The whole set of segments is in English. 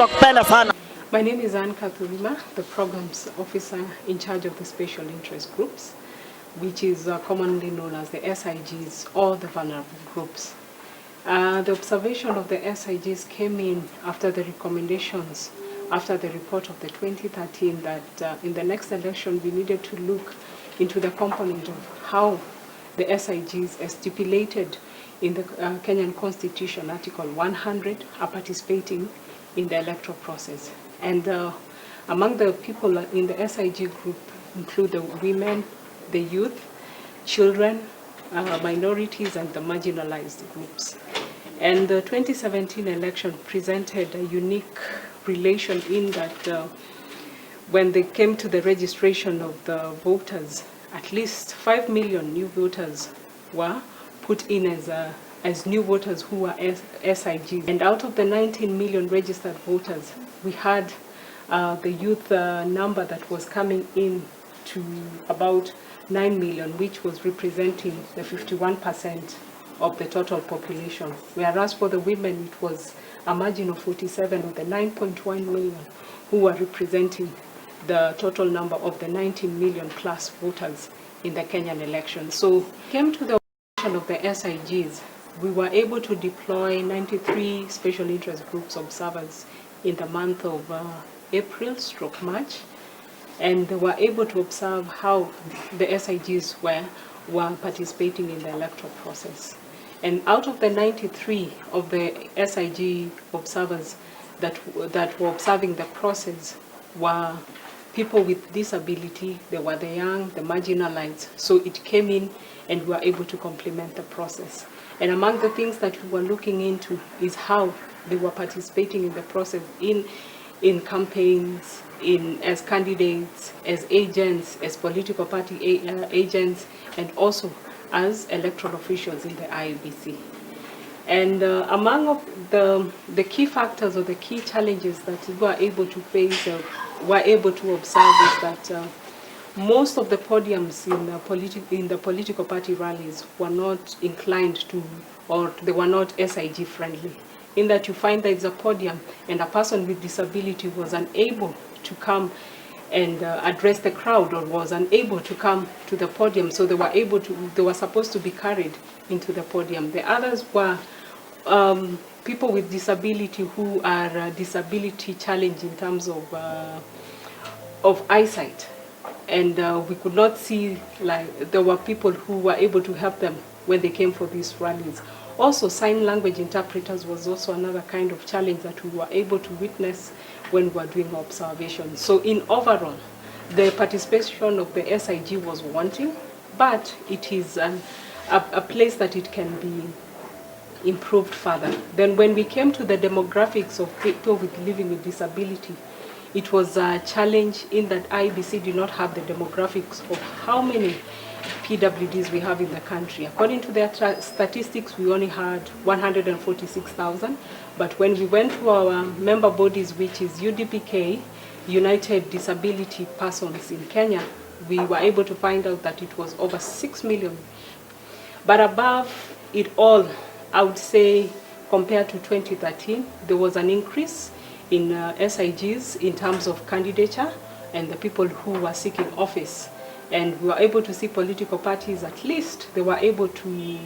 My name is Anne Kathurima, the Programs Officer in charge of the Special Interest Groups, which is commonly known as the SIGs or the vulnerable groups. The observation of the SIGs came in after the recommendations, after the report of the 2013 that in the next election we needed to look into the component of how the SIGs as stipulated in the Kenyan Constitution, Article 100, are participating in the electoral process. And among the people in the SIG group include the women, the youth, children, minorities, and the marginalized groups. And the 2017 election presented a unique relation in that when they came to the registration of the voters, at least 5 million new voters were put in as new voters who were SIGs. And out of the 19 million registered voters, we had the youth number that was coming in to about 9 million, which was representing the 51% of the total population. Whereas for the women, it was a margin of 47 of the 9.1 million who were representing the total number of the 19 million plus voters in the Kenyan election. So came to the election of the SIGs, we were able to deploy 93 special interest groups observers in the month of April/March, and they were able to observe how the SIGs were participating in the electoral process. And out of the 93 of the SIG observers that were observing the process were people with disability, they were the young, the marginalized. So it came in and we were able to complement the process. And among the things that we were looking into is how they were participating in the process in campaigns, as candidates, as agents, as political party agents, and also as electoral officials in the IEBC. And among of the key factors or the key challenges that we were able to face, were able to observe is that most of the podiums in the political party rallies were not inclined to, or they were not SIG friendly. In that you find there is a podium and a person with disability was unable to come and address the crowd, or was unable to come to the podium, so they were supposed to be carried into the podium. The others were people with disability who are disability challenged in terms of eyesight, and we could not see, like, there were people who were able to help them when they came for these rallies. Also, sign language interpreters was also another kind of challenge that we were able to witness when we were doing observation. So in overall, the participation of the SIG was wanting, but it is a place that it can be improved further. Then when we came to the demographics of people living with disability, it was a challenge in that IEBC did not have the demographics of how many PWDs we have in the country. According to their statistics, we only had 146,000, but when we went to our member bodies, which is UDPK, United Disability Persons in Kenya, we were able to find out that it was over 6 million. But above it all, I would say, compared to 2013, there was an increase in SIGs in terms of candidature and the people who were seeking office. And we were able to see political parties, at least they were able to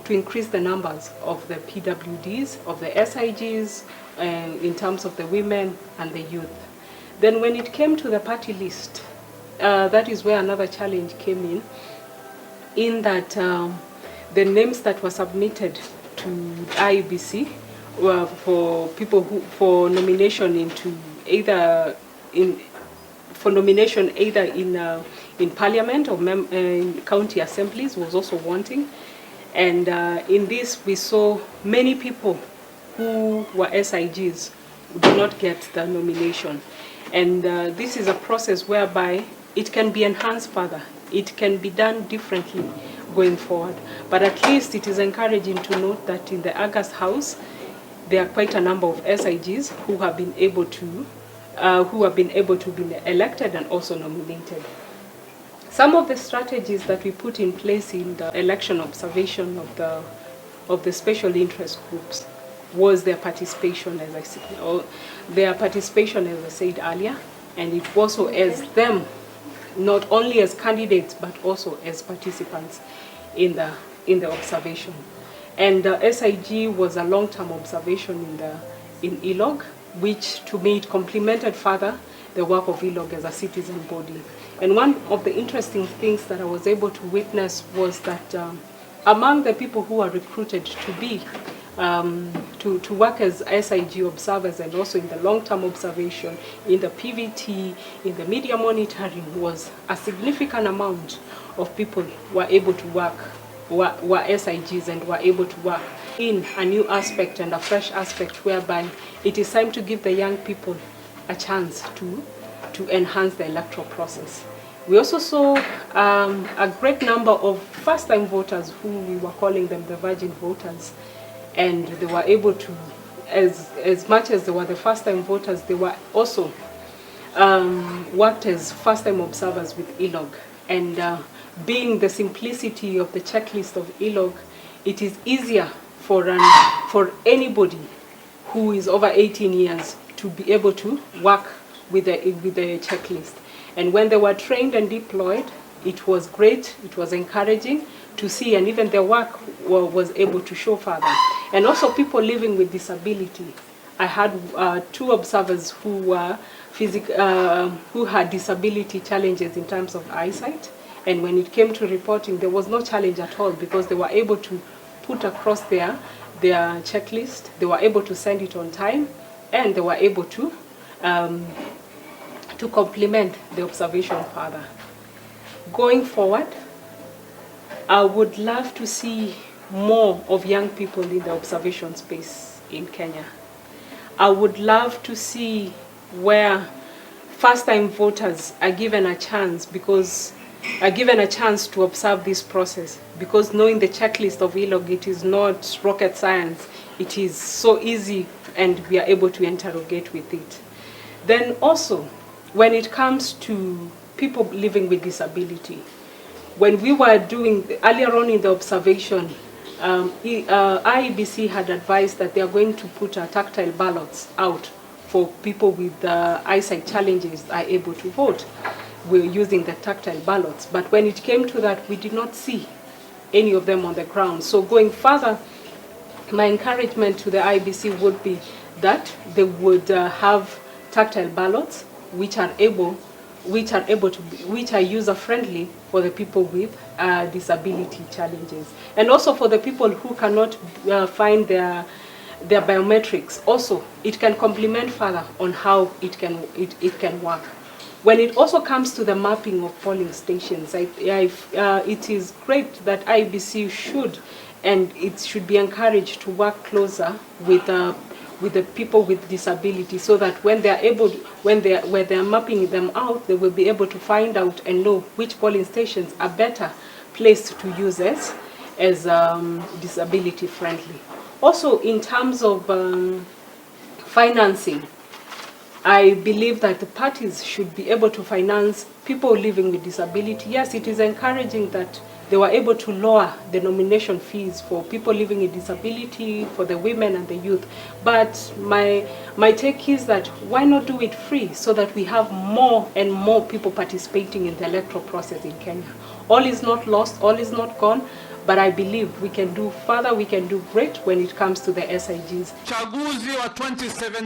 increase the numbers of the PWDs, of the SIGs, in terms of the women and the youth. Then when it came to the party list, that is where another challenge came in that the names that were submitted to IEBC were for people for nomination into either in parliament or in county assemblies was also wanting. And in this, we saw many people who were SIGs do not get the nomination. And this is a process whereby it can be enhanced further. It can be done differently going forward. But at least it is encouraging to note that in the August House, there are quite a number of SIGs who have been able to be elected and also nominated. Some of the strategies that we put in place in the election observation of the special interest groups was their participation, as I said, earlier, and it also as them, not only as candidates but also as participants in the observation. And SIG was a long-term observation in ELOG, which to me it complemented further the work of ELOG as a citizen body. And one of the interesting things that I was able to witness was that among the people who are recruited to be to work as SIG observers and also in the long-term observation, in the PVT, in the media monitoring, was a significant amount of people who were able to work, were SIGs and were able to work in a new aspect and a fresh aspect whereby it is time to give the young people a chance to enhance the electoral process. We also saw a great number of first-time voters who we were calling them the virgin voters, and they were able to, as much as they were the first-time voters, they were also worked as first-time observers with ELOG. And being the simplicity of the checklist of ELOG, it is easier for anybody who is over 18 years to be able to work with the checklist. And when they were trained and deployed, it was great, it was encouraging to see, and even their work was able to show further. And also people living with disability. I had 2 observers who were who had disability challenges in terms of eyesight, and when it came to reporting, there was no challenge at all because they were able to put across their checklist, they were able to send it on time, and they were able to complement the observation further. Going forward, I would love to see more of young people in the observation space in Kenya. I would love to see where first-time voters are given a chance to observe this process, because knowing the checklist of ELOG, it is not rocket science. It is so easy and we are able to interrogate with it. Then also, when it comes to people living with disability, when we were doing, earlier on in the observation, IEBC had advised that they are going to put tactile ballots out for people with eyesight challenges are able to vote. We're using the tactile ballots. But when it came to that, we did not see any of them on the ground. So going further, my encouragement to the IEBC would be that they would have tactile ballots which are user-friendly for the people with disability challenges, and also for the people who cannot find their biometrics. Also, it can complement further on how it can work. When it also comes to the mapping of polling stations, it is great that IBC should, and it should be encouraged to work closer with the people with disability, so that when they're mapping them out, they will be able to find out and know which polling stations are better placed to use as disability friendly. Also, in terms of financing, I believe that the parties should be able to finance people living with disability. Yes, it is encouraging that they were able to lower the nomination fees for people living with disability, for the women and the youth. But my take is that why not do it free, so that we have more and more people participating in the electoral process in Kenya. All is not lost, all is not gone, but I believe we can do further, we can do great when it comes to the SIGs. Chaguzi wa 27